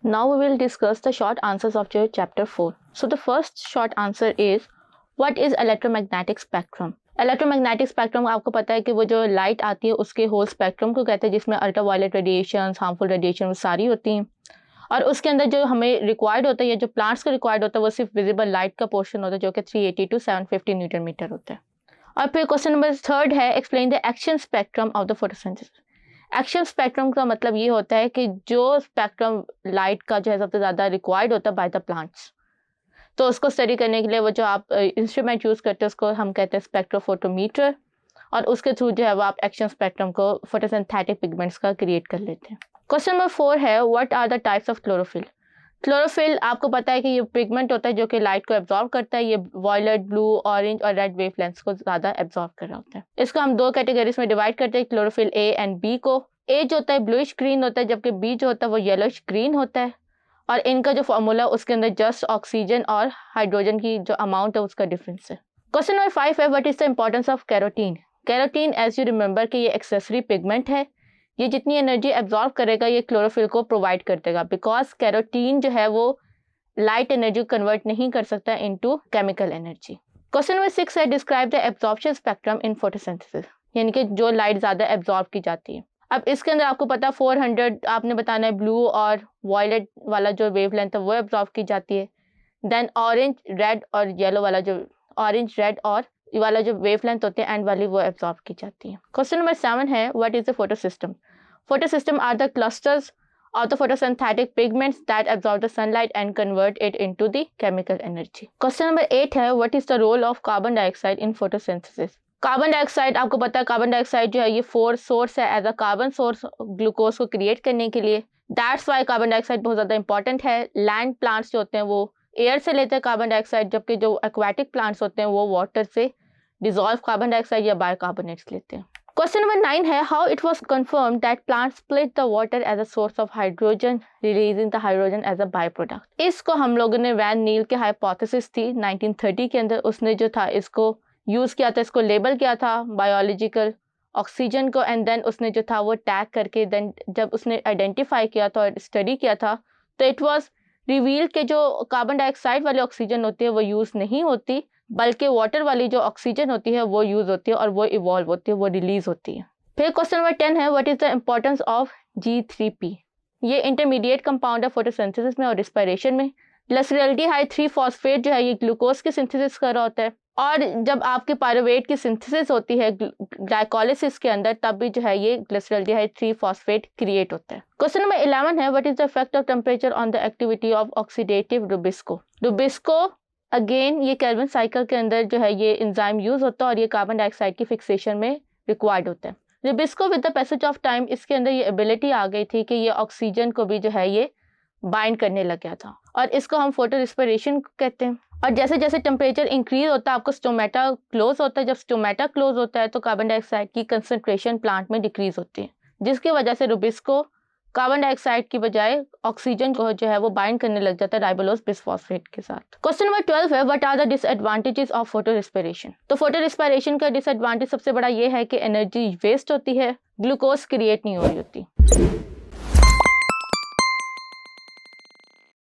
Now we will discuss the short answers of your chapter 4. So the first short answer is, what is electromagnetic spectrum? Electromagnetic spectrum आपको पता है कि वो जो light आती है उसके होल स्पेक्ट्रम को कहते हैं, जिसमें अल्ट्रावायलेट रेडिएशन, हार्मफुल रेडिएशन वो सारी होती हैं। और उसके अंदर जो हमें रिक्वायर्ड होता है या जो प्लांट्स को रिक्वायर्ड होता है वो सिर्फ विजिबल लाइट का पोर्शन होता है, जो कि 380 टू 750 न्यूटन मीटर होता है। और फिर क्वेश्चन नंबर 3 है, explain the action spectrum of the photosynthesis. Action spectrum का मतलब ये होता है कि जो स्पेक्ट्रम लाइट का जो है सबसे ज़्यादा रिक्वायर्ड होता है बाय द प्लांट्स, तो उसको स्टडी करने के लिए वो जो आप इंस्ट्रूमेंट यूज़ करते हैं उसको हम कहते हैं स्पेक्ट्रोफोटोमीटर, और उसके थ्रू जो है वो आप एक्शन स्पेक्ट्रम को फोटोसिंथेटिक पिगमेंट्स का क्रिएट कर लेते हैं। क्वेश्चन नंबर 4 है, what are the types of chlorophyll. Chlorophyll आपको पता है कि ये पिगमेंट होता है जो कि लाइट को एब्जॉर्ब करता है। ये वायलेट, ब्लू, ऑरेंज और रेड वेवलेंथ्स को ज़्यादा एब्जॉर्ब कर रहा होता है। इसको हम 2 कैटेगरीज में डिवाइड करते हैं, क्लोरोफिल ए एंड बी को। ए जो होता है ब्लूइश ग्रीन होता है, जबकि बी जो होता है वो येलोइश ग्रीन होता है। और इनका जो फॉर्मूला उसके अंदर जस्ट ऑक्सीजन और हाइड्रोजन की जो अमाउंट है उसका डिफरेंस है। क्वेश्चन नंबर 5 है, what is the importance of carotene. Carotene as you remember कि ये एक्सेसरी पिगमेंट है। ये जितनी एनर्जी एब्जॉर्ब करेगा ये क्लोरोफिल को प्रोवाइड कर देगा, बिकॉज कैरोटीन जो है वो लाइट एनर्जी कन्वर्ट नहीं कर सकता into chemical energy. Question number 6 है, describe the absorption spectrum in photosynthesis, यानी कि जो लाइट ज़्यादा एब्जॉर्ब की जाती है। अब इसके अंदर आपको पता 400 आपने बताना है ब्लू और वायलेट वाला जो वेवलेंथ है वो एब्जॉर्ब की जाती है। देन ऑरेंज, रेड और येलो वाला जो ऑरेंज, रेड और वाला जो वेवलेंथ होते हैं एंड वाली वो एब्जॉर्ब की जाती है। क्वेश्चन नंबर 7 है, what is the photosystem. Photosystem are the clusters of the photosynthetic pigments that absorb the sunlight and convert it into the chemical energy. Question number 8 है, what is the role of carbon dioxide in photosynthesis? Carbon dioxide आपको पता है, carbon dioxide जो है ये source है as a carbon source glucose को create करने के लिए। दैट्स वाई कार्बन डाइऑक्साइड बहुत ज़्यादा इंपॉर्टेंट है। लैंड प्लांट्स जो होते हैं वो एयर से लेते हैं कार्बन डाइऑक्साइड, जबकि जो एक्वाटिक प्लांट्स होते हैं वो वाटर से डिजॉल्व कार्बन डाइऑक्साइड या बायोकार्बोनेट्स लेते हैं। क्वेश्चन नंबर 9 है, how it was confirm that plant split the water as a source of hydrogen, releasing the hydrogen as a by product. इसको हम लोगों ने वैन नील के हाइपोथेसिस थी 1930 के अंदर, उसने जो था इसको यूज़ किया था, इसको लेबल किया था बायोलॉजिकल ऑक्सीजन को, एंड देन उसने जो था वो टैग करके देन जब उसने आइडेंटिफाई किया था और स्टडी किया था तो इट वॉज रिवील के जो कार्बन डाइऑक्साइड वाली ऑक्सीजन होती है वो यूज़ नहीं होती, बल्कि वाटर वाली जो ऑक्सीजन होती है वो यूज़ होती है और वो इवॉल्व होती है, वो रिलीज होती है। फिर क्वेश्चन नंबर 10 है, what is the importance of G3P। ये इंटरमीडिएट कंपाउंड है फोटोसिंथेसिस में और रिस्पिरेशन में। ग्लिसरल्डिहाइड 3 फॉस्फेट जो है ये ग्लूकोज की सिंथेसिस कर रहा होता है, और जब आपकी पायरुवेट की सिंथेसिस होती है ग्लाइकोलिसिस के अंदर तब भी जो है ये ग्लिसरल्डिहाइड 3 फॉस्फेट क्रिएट होता है। क्वेश्चन नंबर 11 है, what is the effect of temperature on the activity of oxidative Rubisco. Rubisco again ये केल्विन साइकिल के अंदर जो है ये एंजाइम यूज होता है और ये कार्बन डाइऑक्साइड की फिक्सेशन में रिक्वायर्ड होता है। Rubisco with the passage of time इसके अंदर ये एबिलिटी आ गई थी कि ये ऑक्सीजन को भी जो है ये बाइंड करने लग गया था, और इसको हम फोटो रिस्पिरेशन कहते हैं। और जैसे जैसे टेम्परेचर इंक्रीज होता है आपको स्टोमेटा क्लोज होता है, जब स्टोमेटा क्लोज होता है तो कार्बन डाइऑक्साइड की कंसंट्रेशन प्लांट में डिक्रीज होती है, जिसकी वजह से रुबिस्को कार्बन डाइऑक्साइड की बजाय ऑक्सीजन को जो है वो बाइंड करने लग जाता है राइबोलोज बिसफॉस्फेट के साथ। क्वेश्चन नंबर 12 है, what are the disadvantages of photo respiration. तो फोटो रिस्पिरेशन का डिसएडवांटेज सबसे बड़ा ये है कि एनर्जी वेस्ट होती है, ग्लूकोज क्रिएट नहीं हो रही होती।